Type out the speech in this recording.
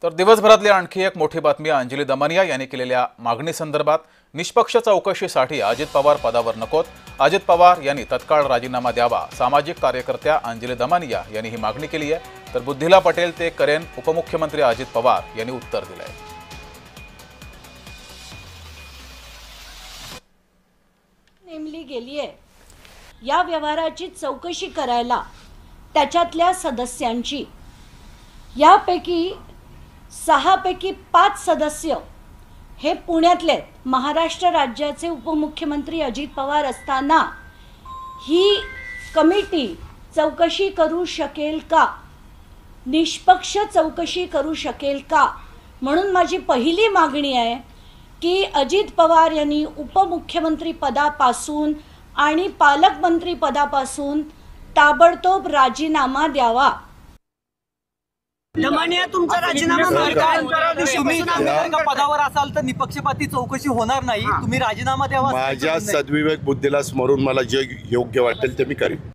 तर दिवसभरातली आणखी एक मोठी बातमी अंजली दमनिया यांनी केलेल्या मागणीसंदर्भात निष्पक्ष चौकशीसाठी अजित पवार पदावर नकोत। अजित पवार यांनी तत्काळ राजीनामा द्यावा। सामाजिक कार्यकर्त्या अंजली दमनिया यांनी ही मागणी केली आहे। तर बुद्धीला पटेल ते करेन उपमुख्यमंत्री अजित पवार यांनी उत्तर दिलंय। नेमली गेली आहे या व्यवहाराची चौकशी करायला त्याच्यातल्या सदस्यांची, यापैकी 6 पैकी 5 सदस्य हे पुण्यातले महाराष्ट्र राज्याचे उपमुख्यमंत्री अजित पवार असताना ही कमिटी चौकशी करू शकेल का, निष्पक्ष चौकशी करू शकेल का? म्हणून माझी पहिली मागणी आहे की अजित पवार यांनी उपमुख्यमंत्री पदापासून आणि पालकमंत्री पदापासून ताबडतोब राजीनामा द्यावा। दमनिया तुमचा राजीनामा तुम्ही पदावर असाल तर निपक्षपाती चौकशी होणार नाही, तुम्ही राजीनामा द्यावा। माझ्या सद्विवेक बुद्धीला स्मरून मला जे योग्य वाटेल ते मी करेन।